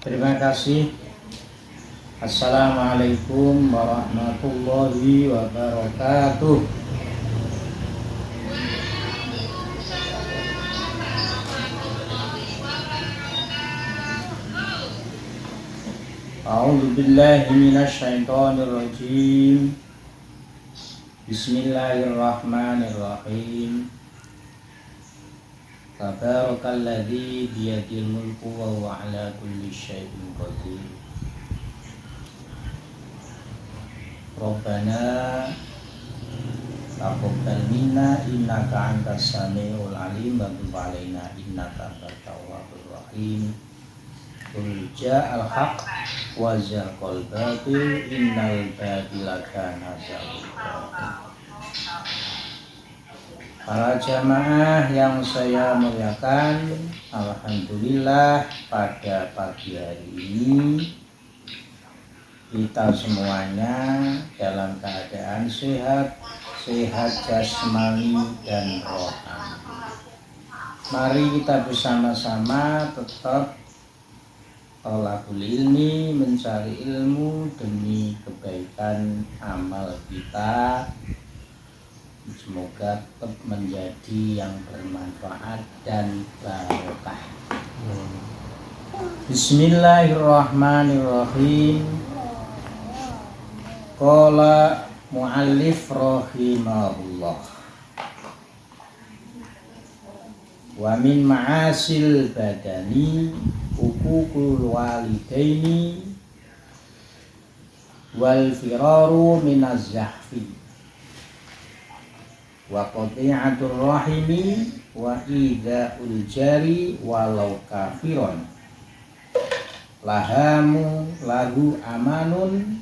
Terima kasih. Assalamualaikum warahmatullahi wabarakatuh. A'udzu billahi minasyaitonir rajim. Bismillahirrahmanirrahim. Tabarakalladzi biyadil mulku wa huwa ala kulli syai'in qadir. Rabbana taqabbal minna innaka antas samiul alim wa tub alaina innaka antat tawwabur rahim. Qul ja'al haqq wa zaqal batil innal batila kana zahuqa. Para jamaah yang saya muliakan, alhamdulillah pada pagi hari ini kita semuanya dalam keadaan sehat jasmani dan rohani. Mari kita bersama-sama tetap thalabul ilmi, mencari ilmu demi kebaikan amal kita. Semoga tetap menjadi yang bermanfaat dan barokah. Bismillahirrahmanirrahim. Qala muallif rahimahullah. Wa min ma'asil badani uququl walidaini wal firaru minaz zahfi wa qati'atur rahimi wa ida'ul jari walau kafiron lahu amanun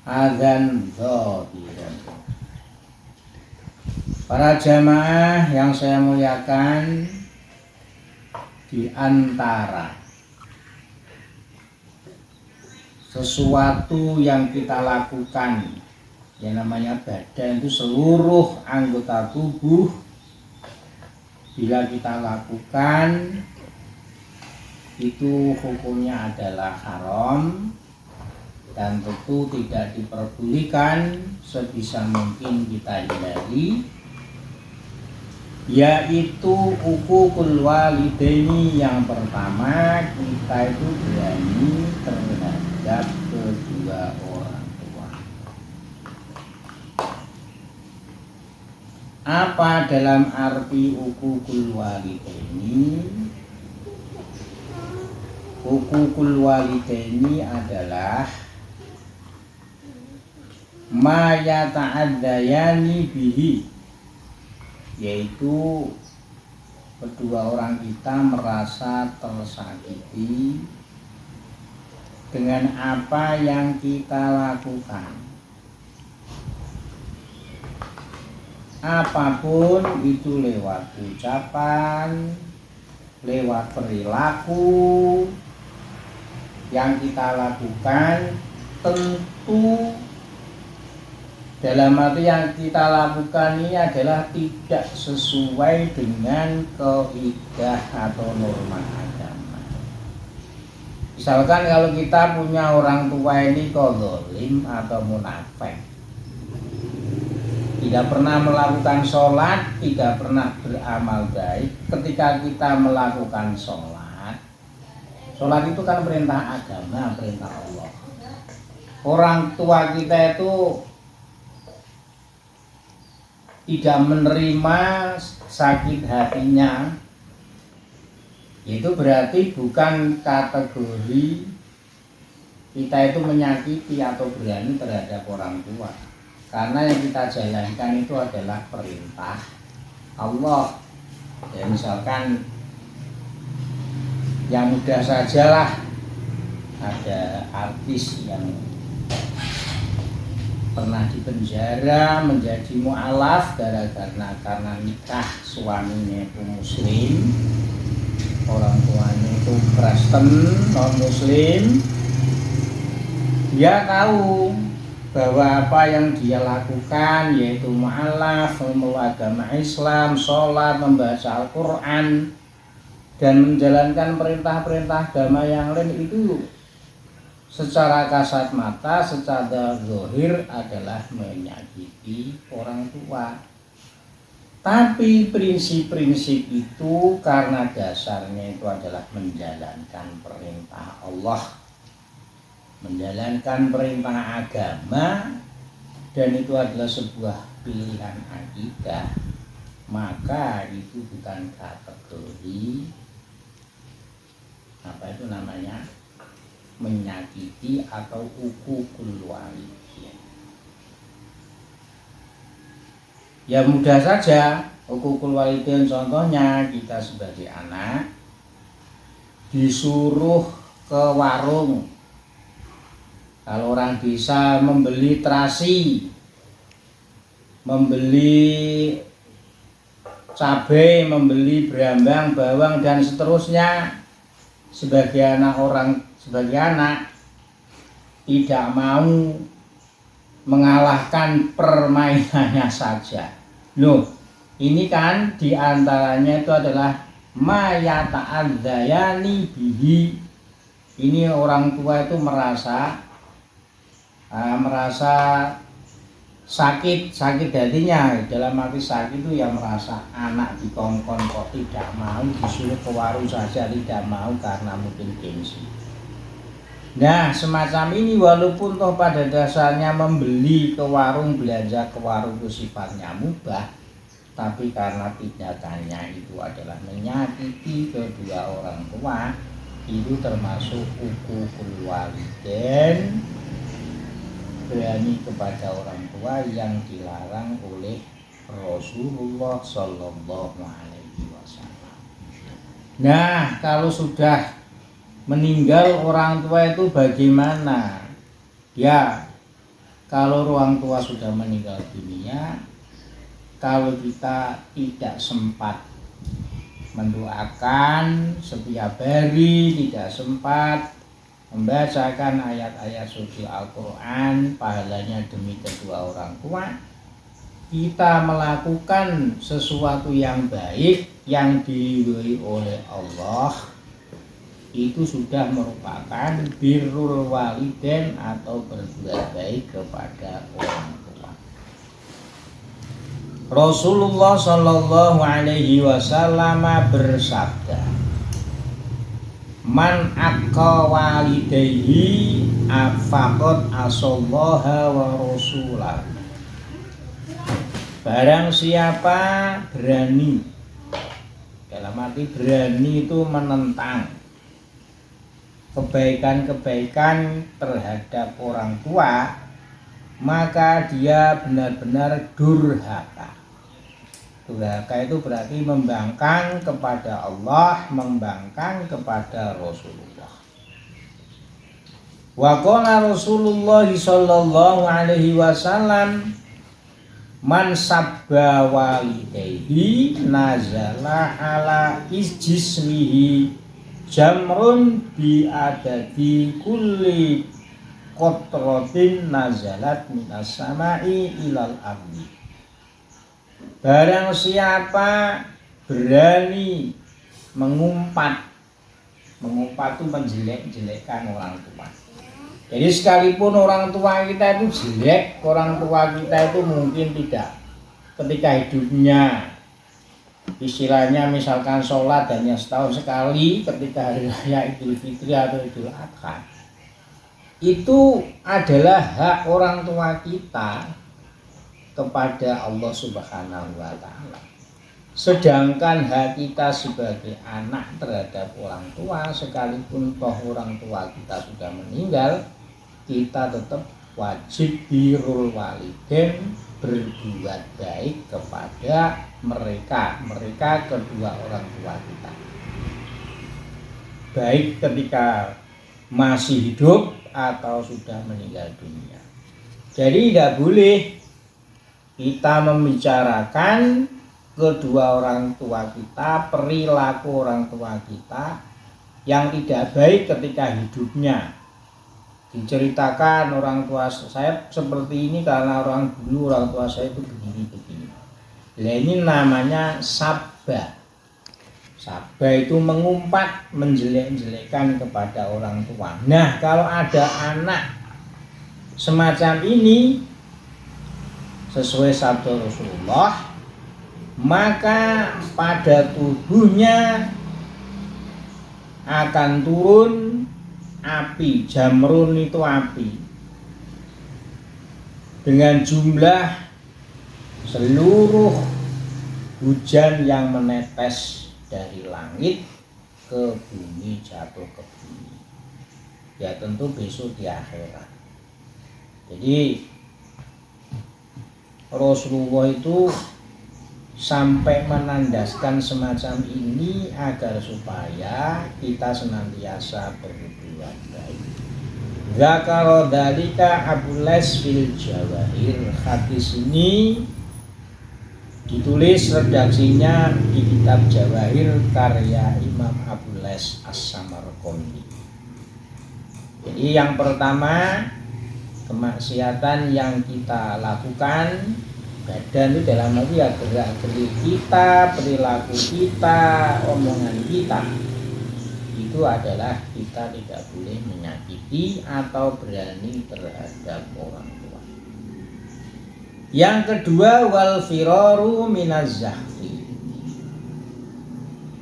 adzan dhabiran. Para jamaah yang saya muliakan, di antara sesuatu yang kita lakukan, yang namanya badan itu seluruh anggota tubuh, bila kita lakukan itu hukumnya adalah haram dan tentu tidak diperbolehkan, sebisa mungkin kita hindari, yaitu uququl walidaini. Yang pertama, kita itu berani terhadap kedua orang tua. Apa dalam arti uququl walidaini? Uququl walidaini adalah ma yata'addayani bihi, yaitu kedua orang kita merasa tersakiti dengan apa yang kita lakukan. Apapun itu, lewat ucapan, lewat perilaku yang kita lakukan, tentu dalam arti yang kita lakukan ini adalah tidak sesuai dengan kaidah atau norma agama. Misalkan kalau kita punya orang tua ini zalim atau munafik, tidak pernah melakukan sholat, tidak pernah beramal baik. Ketika kita melakukan sholat itu kan perintah agama, perintah Allah. Orang tua kita itu tidak menerima sakit hatinya, itu berarti bukan kategori kita itu menyakiti atau berani terhadap orang tua, karena yang kita jalankan itu adalah perintah Allah. Ya, misalkan yang mudah sajalah, ada artis yang pernah dipenjara menjadi mu'alaf karena nikah suaminya itu muslim, orang tuanya itu Kristen non muslim. Dia tahu bahwa apa yang dia lakukan yaitu mu'alaf, memeluk agama Islam, sholat, membaca Al-Quran, dan menjalankan perintah-perintah agama yang lain itu secara kasat mata, secara zahir adalah menyakiti orang tua. Tapi prinsip-prinsip itu karena dasarnya itu adalah menjalankan perintah Allah, menjalankan perintah agama, dan itu adalah sebuah pilihan akidah, maka itu bukan kategori apa itu namanya menyakiti atau uququl walidain. Ya mudah saja, uququl walidain contohnya kita sebagai anak disuruh ke warung. Kalau orang bisa membeli terasi, membeli cabai, membeli berambang, bawang dan seterusnya, sebagai anak tidak mau mengalahkan permainannya saja. Loh, ini kan diantaranya itu adalah mayata'adzayani bihi. Ini orang tua itu merasa sakit hatinya. Dalam arti sakit itu yang merasa anak dikongkon kok tidak mau, disuruh ke warung saja tidak mau karena mungkin gengsi. Nah semacam ini walaupun toh pada dasarnya membeli ke warung, belanja ke warung itu sifatnya mubah, tapi karena tindakannya itu adalah menyakiti kedua orang tua, itu termasuk uququl walidain, berani kepada orang tua yang dilarang oleh Rasulullah Sallallahu Alaihi Wasallam. Nah, kalau sudah meninggal orang tua itu bagaimana? Ya, kalau orang tua sudah meninggal dunia, kalau kita tidak sempat mendoakan setiap hari, tidak sempat membacakan ayat-ayat suci Al-Quran, pahalanya demi kedua orang tua, kita melakukan sesuatu yang baik yang diridhoi oleh Allah, itu sudah merupakan birrul walidain atau berbuat baik kepada orang tua. Rasulullah Shallallahu Alaihi Wasallam bersabda, man akka walidayhi afaqad asallaha wa rasulah. Barang siapa berani, dalam arti berani itu menentang kebaikan-kebaikan terhadap orang tua, maka dia benar-benar durhaka. Durhaka itu berarti membangkang kepada Allah, membangkang kepada Rasulullah. Wa qala Rasulullah sallallahu alaihi wasallam, man sabba walidayhi nazala ala jismihi jamrun bi adadi kulli qatratin nazalat minas sama'i ilal ardi. Barang siapa berani mengumpat itu menjelek-jelekkan orang tua. Jadi sekalipun orang tua kita itu jelek, orang tua kita itu mungkin tidak ketika hidupnya, istilahnya misalkan sholat hanya setahun sekali ketika hari raya Idul Fitri atau Idul Adha, itu adalah hak orang tua kita kepada Allah Subhanahu wa Ta'ala. Sedangkan hak kita sebagai anak terhadap orang tua, sekalipun toh orang tua kita sudah meninggal, kita tetap wajib birrul walidain, berbuat baik kepada mereka kedua orang tua kita, baik ketika masih hidup atau sudah meninggal dunia. Jadi tidak boleh kita membicarakan kedua orang tua kita, perilaku orang tua kita yang tidak baik ketika hidupnya. Diceritakan orang tua saya seperti ini karena orang dulu orang tua saya itu begini. Nah, ini namanya sabba. Sabah itu mengumpat, menjelek-jelekkan kepada orang tua. Nah, kalau ada anak semacam ini sesuai sabda Rasulullah, maka pada tubuhnya akan turun api. Jamrun itu api dengan jumlah seluruh hujan yang menetes dari langit ke bumi, jatuh ke bumi. Ya tentu besok di akhirat. Jadi Rasulullah itu sampai menandaskan semacam ini agar supaya kita senantiasa berbuat baik. Zakara dzalika Abu Les fil Jawahir. Hadis ini ditulis redaksinya di kitab Jawahir karya Imam Abu Les As-Samarqandi. Jadi yang pertama, kemaksiatan yang kita lakukan, badan itu dalam arti ya gerak-gerik kita, perilaku kita, omongan kita, itu adalah kita tidak boleh menyakiti atau berani terhadap orang tua. Yang kedua, wal firaru minaz zahfi,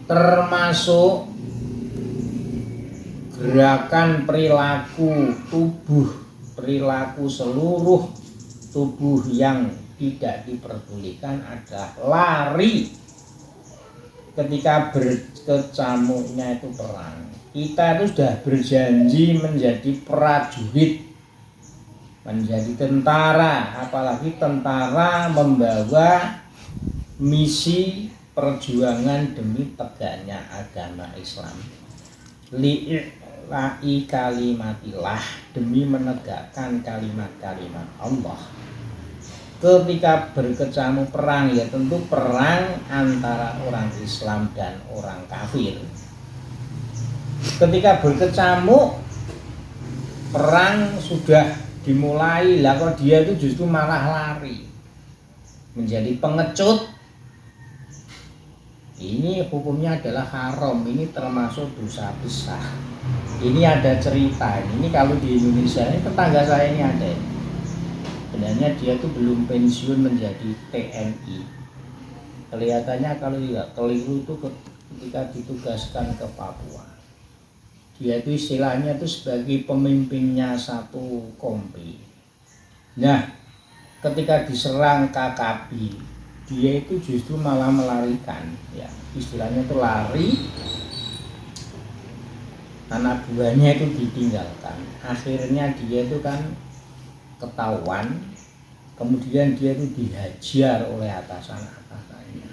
termasuk gerakan perilaku tubuh, perilaku seluruh tubuh yang tidak diperbolehkan adalah lari ketika berkecamuknya itu perang. Kita itu sudah berjanji menjadi prajurit, menjadi tentara, apalagi tentara membawa misi perjuangan demi tegaknya agama Islam. Li'i kalimatillah, demi menegakkan kalimat-kalimat Allah. Ketika berkecamuk perang, ya tentu perang antara orang Islam dan orang kafir. Ketika berkecamuk perang sudah dimulai, lah kok dia itu justru malah lari menjadi pengecut, ini hukumnya adalah haram. Ini termasuk dosa besar. Ini ada cerita, ini kalau di Indonesia ini tetangga saya ini ada. Sebenarnya dia tuh belum pensiun menjadi TNI. Kelihatannya kalau tidak keliru itu ketika ditugaskan ke Papua, dia itu istilahnya itu sebagai pemimpinnya satu kompi. Nah, ketika diserang KKB, dia itu justru malah melarikan, ya istilahnya itu lari, anak buahnya itu ditinggalkan. Akhirnya dia itu kan ketahuan, kemudian dia itu dihajar oleh atasan-atasannya,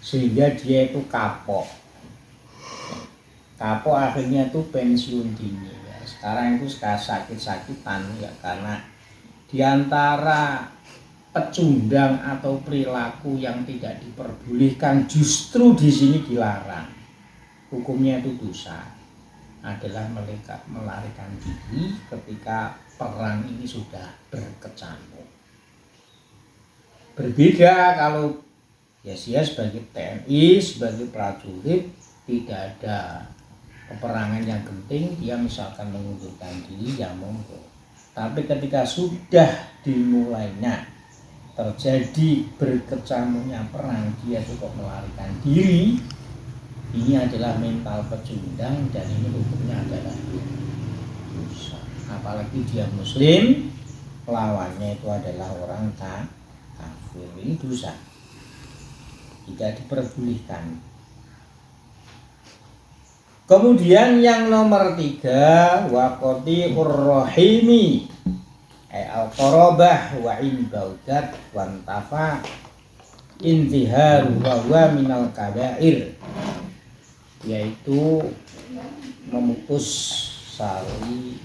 sehingga dia itu kapok, akhirnya itu pensiun dini. Ya, sekarang itu sakit-sakitan ya, karena diantara pecundang atau perilaku yang tidak diperbolehkan justru di sini dilarang. Hukumnya itu dosa, adalah melarikan diri ketika perang ini sudah berkecamuk. Berbeda kalau ya dia sebagai TNI, sebagai prajurit, tidak ada peperangan yang penting, dia misalkan mengundurkan diri, ya monggo. Tapi ketika sudah dimulainya terjadi berkecamuknya perang, dia cukup melarikan diri, ini adalah mental pecundang dan ini hukumnya adalah dosa. Apalagi dia muslim, lawannya itu adalah orang kafir, ini dosa, tidak diperbolehkan. Kemudian yang nomor 3, waqati urrohimi, al-qarabah wa in baudat wantafa intiharu wa huwa minal kabair, yaitu memutus sari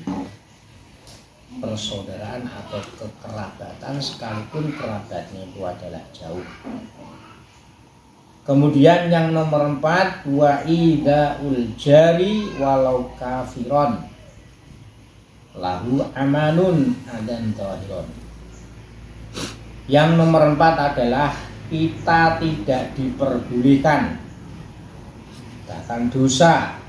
persaudaraan atau kekerabatan sekalipun kerabatnya itu adalah jauh. Kemudian yang nomor 4, wa idaul jari walau kafiron lahu amanun adan zahiron. Yang nomor 4 adalah kita tidak diperbolehkan Bahkan dosa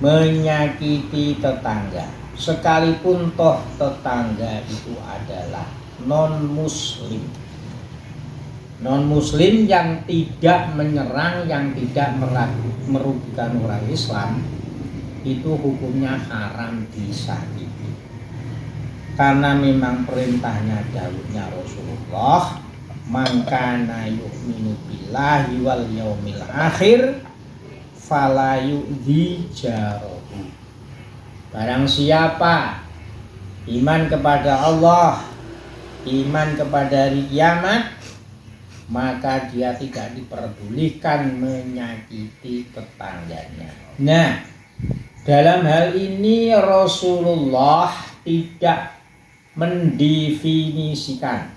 menyakiti tetangga, sekalipun toh tetangga itu adalah non-muslim. Non-muslim yang tidak menyerang, yang tidak merugikan orang Islam, itu hukumnya haram disakiti. Karena memang perintahnya dawuhnya Rasulullah, man kana yu'minu billahi wal yaumil akhir fala yu'dhi jarahu. Barang siapa iman kepada Allah, iman kepada hari kiamat, maka dia tidak diperbolehkan menyakiti tetangganya. Nah, dalam hal ini Rasulullah tidak mendefinisikan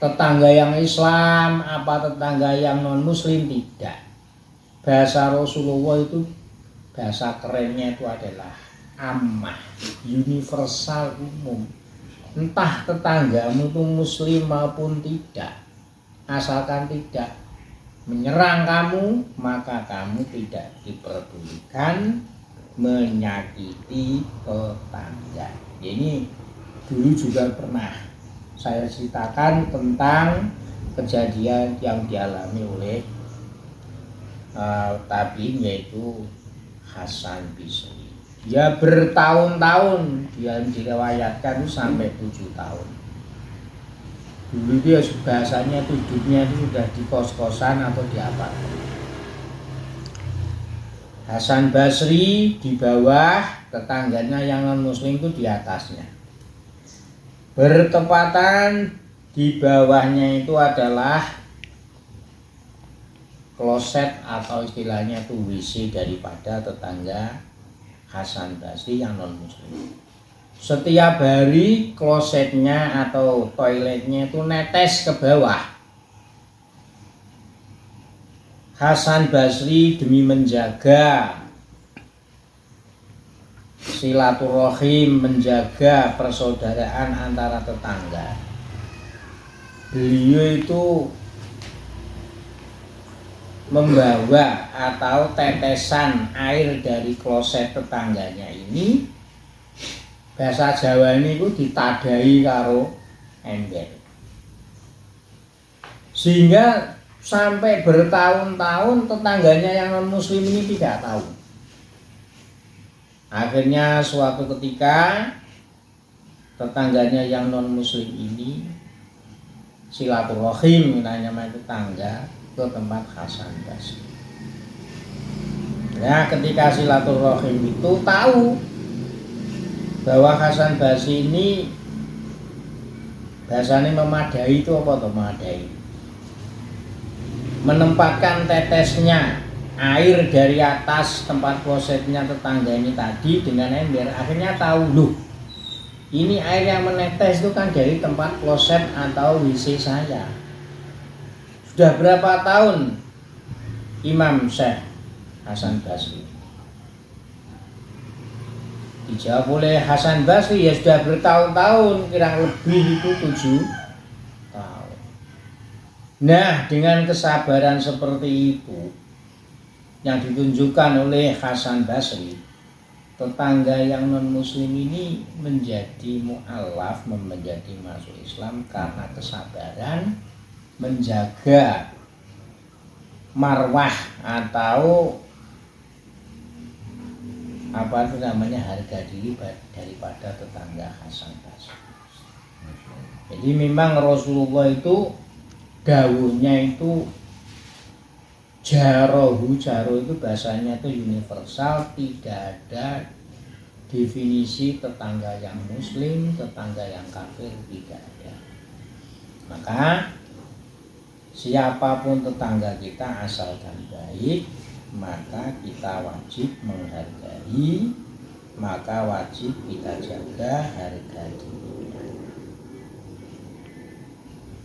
tetangga yang Islam apa tetangga yang non-muslim, tidak. Bahasa Rasulullah itu, bahasa kerennya itu adalah ammah, universal, umum. Entah tetanggamu itu muslim maupun tidak, asalkan tidak menyerang kamu, maka kamu tidak diperbolehkan menyakiti tetangga. Ini dulu juga pernah saya ceritakan tentang kejadian yang dialami oleh tabi'in, yaitu Hasan Bisri. Dia bertahun-tahun, dia diriwayatkan sampai 7 tahun. Dulu dia bahasanya hidupnya itu sudah di kos-kosan atau di apartemen. Hasan Basri di bawah, tetangganya yang non-muslim itu di atasnya. Bertepatan di bawahnya itu adalah kloset atau istilahnya itu WC daripada tetangga Hasan Basri yang non-muslim. Setiap hari klosetnya atau toiletnya itu netes ke bawah. Hasan Basri demi menjaga silaturahim, menjaga persaudaraan antara tetangga, beliau itu membawa atau tetesan air dari kloset tetangganya ini, bahasa Jawa ini itu ditadai karo ember, sehingga sampai bertahun-tahun tetangganya yang non muslim ini tidak tahu. Akhirnya suatu ketika tetangganya yang non muslim ini silaturahim, namanya tetangga, ke tempat Hasan Basri. Nah, ketika silaturahim itu tahu bahwa Hasan Basri ini bahasanya memadai, itu apa tuh memadai? Menempatkan tetesnya air dari atas tempat klosetnya tetangga ini tadi dengan ember. Akhirnya tahu, loh, ini air yang menetes itu kan dari tempat kloset atau WC saya. Sudah berapa tahun Imam Syekh Hasan Basri? Dijawab oleh Hasan Basri, ya sudah bertahun-tahun, kira lebih itu 7 tahun. Nah, dengan kesabaran seperti itu yang ditunjukkan oleh Hasan Basri, tetangga yang non muslim ini menjadi mu'alaf, menjadi masuk Islam karena kesabaran menjaga marwah atau apa itu namanya, harga diri daripada tetangga Hasan Basri. Jadi memang Rasulullah itu dawuhnya itu jaro itu bahasanya itu universal, tidak ada definisi tetangga yang muslim, tetangga yang kafir, tidak ada. Maka siapapun tetangga kita asalkan baik, maka kita wajib menghargai, maka wajib kita jaga harga dirinya.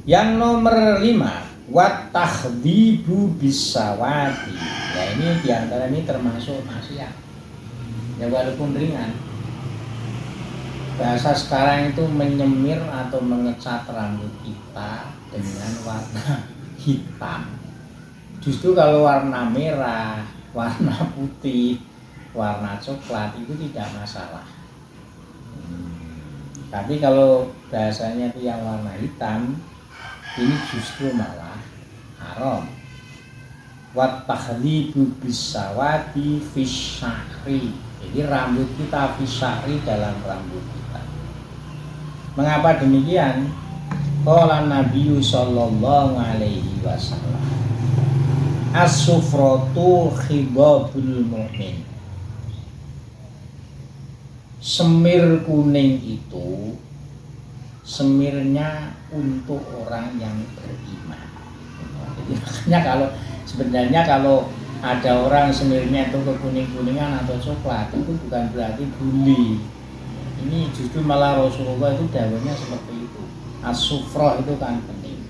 Yang nomor 5, wat takhdibu bisawati. Nah, ini diantara ini termasuk maksiat ya, walaupun ringan. Bahasa sekarang itu menyemir atau mengecat rambut kita dengan warna hitam. Justru kalau warna merah, warna putih, warna coklat itu tidak masalah. Tapi kalau bahasanya itu yang warna hitam, ini justru malah haram. Wat takhlibu bisawadi fisyari. Jadi rambut kita fisyari dalam rambut kita. Mengapa demikian? Qala Nabi sallallahu alaihi wasallam, as-sufratu khidabul mu'min. Semir kuning itu semirnya untuk orang yang beriman. Jadi makanya sebenarnya kalau ada orang semirnya itu kekuning-kuningan atau coklat, itu bukan berarti bully. Ini justru malah Rasulullah itu dawuhnya seperti itu. As-sufrah itu kan kuning,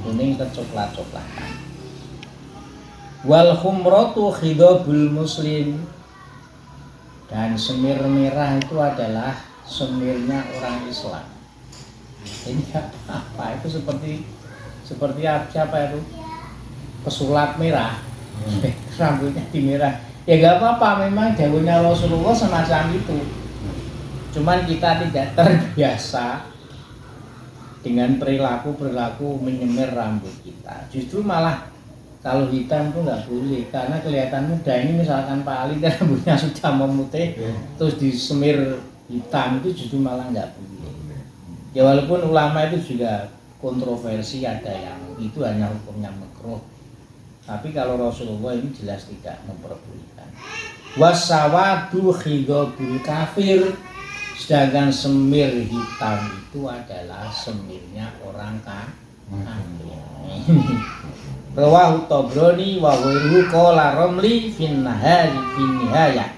kuning kecoklat-coklatan. Wal khumratu khidabul muslim. Dan semir merah itu adalah semirnya orang Islam. Ini apa? Itu seperti siapa itu? Pesulap merah. Rambutnya di merah. Ya gak apa-apa, memang dawuhnya Rasulullah semacam itu. Cuman kita tidak terbiasa dengan perilaku menyemir rambut kita. Justru malah kalau hitam itu nggak boleh, karena kelihatan muda. Ini misalkan Pak Ali rambutnya sudah memutih, terus disemir hitam, itu justru malah nggak boleh. Ya walaupun ulama itu juga kontroversi, ada yang itu hanya hukumnya makruh. Tapi kalau Rasulullah ini jelas tidak memperbolehkan. Wasawadu khidabul kafir. Sedangkan semir hitam itu adalah semirnya orang kafir. Rawahu Tabrani wa ghairuhu qala Ramli fin nihayah.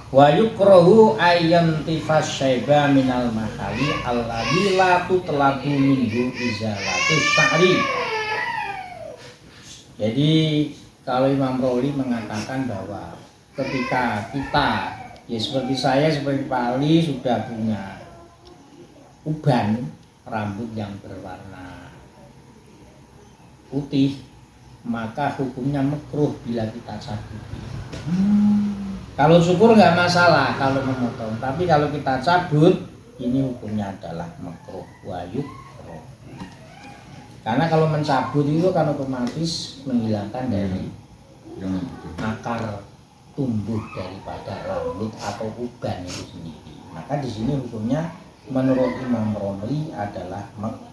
Wa yukrahu ayyan tifas syaiba minal mahali alladhi la tutlaqu minhu izalatu sya'ri. Jadi kalau Imam Rawi mengatakan bahwa ketika kita, ya seperti saya, seperti Pak Ali sudah punya uban rambut yang berwarna putih, maka hukumnya makruh bila kita cabuti. Kalau syukur nggak masalah kalau memotong, tapi kalau kita cabut, ini hukumnya adalah makruh wayuk. Karena kalau mencabut itu kan otomatis menghilangkan dari akar tumbuh daripada rambut atau uban itu sendiri. Maka di sini hukumnya menurut Imam Romli adalah makruh.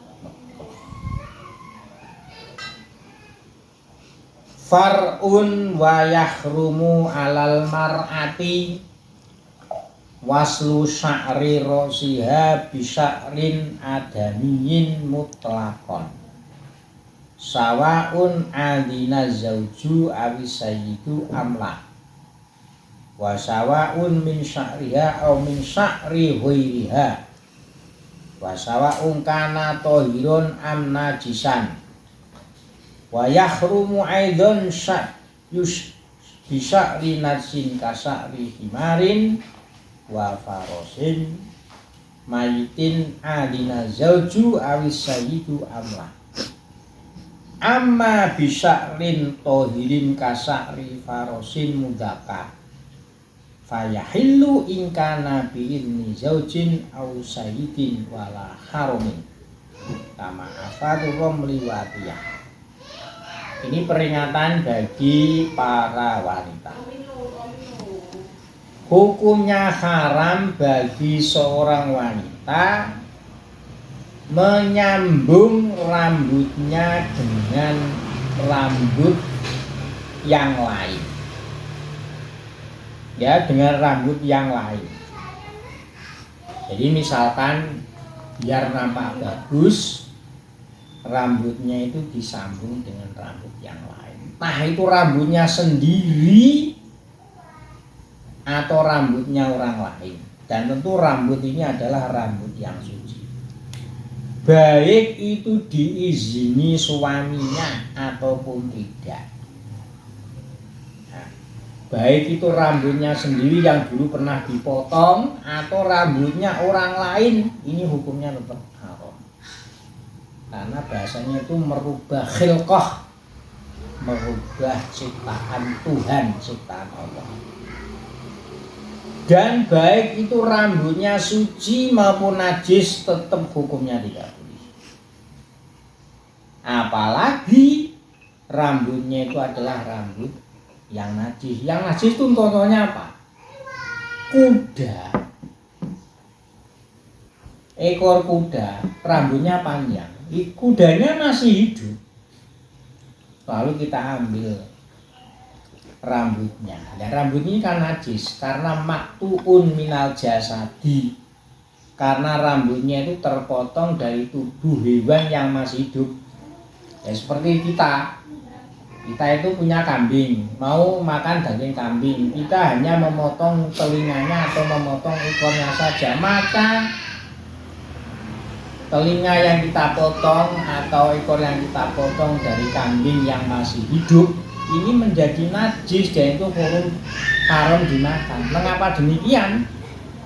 Far'un wa yahrumu alal mar'ati waslu sya'ri rosiha bisya'rin adamiyin mutlaqon sawa'un adina zawju awis sayyidu amla wa sawa'un min sya'riha aw min sya'ri ghairiha wa sawa'un kana tahirun am najisan wa yahrumu aidan bisya'ri najsin kasa'ri himarin wa farosin mayitin adina zawju awis sayyidu amla amma bisya'rin tohirin kasa'ri farosin mudaka fayahillu ingkana bi'idni zawjin aw sayyidin wala harumin kama afadu romliwatiyah. Ini peringatan bagi para wanita. Hukumnya haram bagi seorang wanita menyambung rambutnya dengan rambut yang lain. Ya, dengan rambut yang lain. Jadi misalkan biar nampak bagus, rambutnya itu disambung dengan rambut yang lain. Nah, itu rambutnya sendiri atau rambutnya orang lain. Dan tentu rambut ini adalah rambut yang suci. Baik itu diizini suaminya ataupun tidak. Nah, baik itu rambutnya sendiri yang dulu pernah dipotong atau rambutnya orang lain, ini hukumnya tetap haram. Karena bahasanya itu merubah khilqah, merubah ciptaan Tuhan, ciptaan Allah. Dan baik itu rambutnya suci maupun najis, tetap hukumnya tidak boleh. Apalagi rambutnya itu adalah rambut yang najis. Yang najis itu contohnya apa? Kuda. Ekor kuda, rambutnya panjang. Kudanya masih hidup. Lalu kita ambil rambutnya. Dan rambut ini kan najis karena maktuun minal jasadi. Karena rambutnya itu terpotong dari tubuh hewan yang masih hidup. Ya seperti kita itu punya kambing, mau makan daging kambing, kita hanya memotong telinganya atau memotong ekornya saja, maka telinga yang kita potong atau ekor yang kita potong dari kambing yang masih hidup ini menjadi najis dan itu haram dimakan. Mengapa demikian?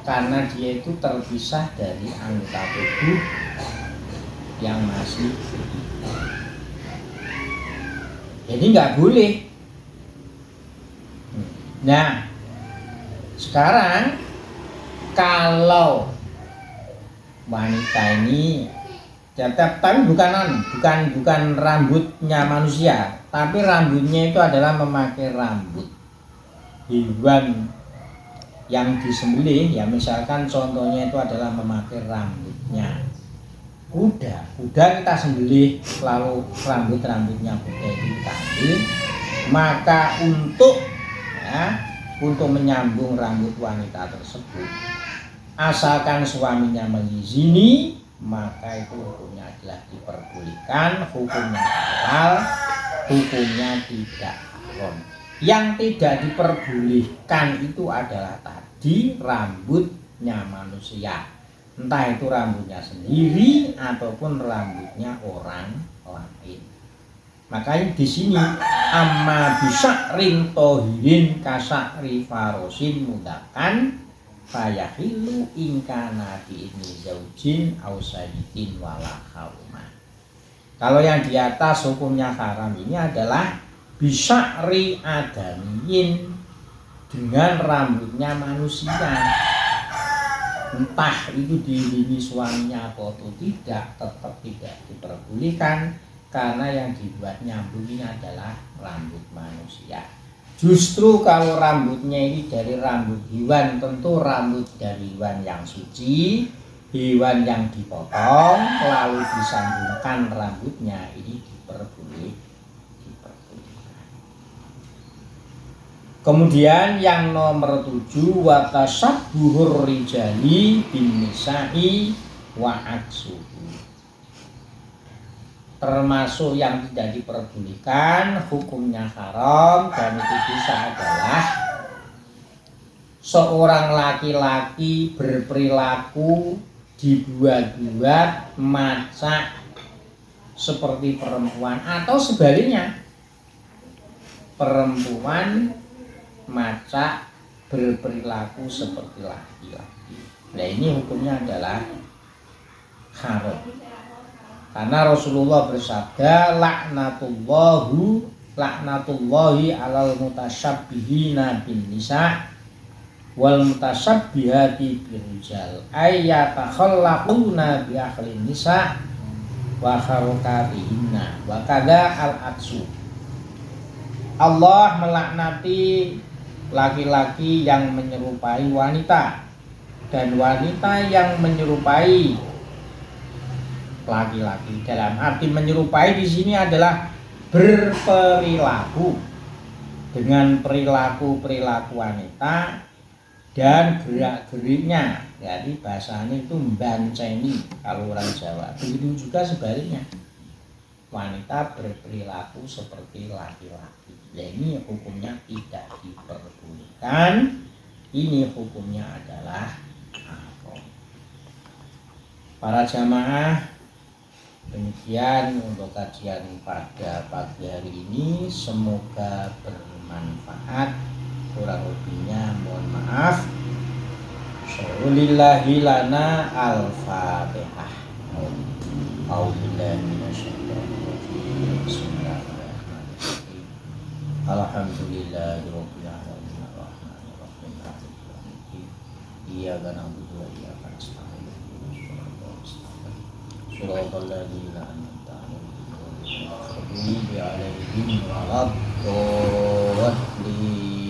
Karena dia itu terpisah dari anggota tubuh yang masih hidup. Jadi nggak boleh. Nah, sekarang kalau wanita ini, tapi bukan rambutnya manusia, tapi rambutnya itu adalah memakai rambut hewan yang disembelih. Ya misalkan contohnya itu adalah memakai rambutnya kuda kita sembelih, lalu rambutnya kuda itu kita ambil, maka untuk menyambung rambut wanita tersebut, asalkan suaminya mengizini, maka itu hukumnya adalah diperbolehkan, hukumnya halal, hukumnya tidak haram. Yang tidak diperbolehkan itu adalah tadi rambutnya manusia. Entah itu rambutnya sendiri ataupun rambutnya orang lain. Makanya di sini amma bisakrin tohirin kasakri farosin mudakan fayahilu ingkana ini zaujin ausayidin wala hauma. Kalau yang di atas hukumnya haram ini adalah bisakri adamiyin, dengan rambutnya manusia. Entah itu diiringi suaminya atau tidak, tetap tidak diperbolehkan karena yang dibuat nyambung ini adalah rambut manusia. Justru kalau rambutnya ini dari rambut hewan, tentu rambut dari hewan yang suci, hewan yang dipotong lalu disambungkan rambutnya, ini diperbolehkan. Kemudian yang nomor 7, wa tasabbuhur rijali bin nisa'i wa aksuhu. Termasuk yang tidak diperbolehkan, hukumnya haram dan itu bisa adalah seorang laki-laki berperilaku dibuat-buat macak seperti perempuan atau sebaliknya, perempuan macak berperilaku seperti laki-laki. Nah ini hukumnya adalah haram. Karena Rasulullah bersabda, laknatullahi alal mutasabbihina bin nisa wal mutasabbihati birrijal ayyatakhallaquna bi akhlin nisa wa kharukatihinna wa kadza al-aksu. Allah melaknati laki-laki yang menyerupai wanita dan wanita yang menyerupai laki-laki. Dalam arti menyerupai di sini adalah berperilaku dengan perilaku wanita dan gerak-geriknya. Jadi bahasanya itu mbanceni kalau orang Jawa. Begitu juga sebaliknya, wanita berperilaku seperti laki-laki. Nah ini hukumnya tidak diperbolehkan. Ini hukumnya adalah haram. Para jamaah, demikian untuk kajian pada pagi hari ini. Semoga bermanfaat. Kurang lebihnya mohon maaf. Sholillahi lana al-fatihah. Auzubillahi minasyaitonir rajim. Bismillahirrahmanirrahim. Alhamdulillahirabbil alamin arrahmanir rahim maliki yaumiddin. Iyyaka na'budu wa iyyaka nasta'in. Shiratal ladzina an'amta 'alaihim ghairil maghdubi 'alaihim waladdallin.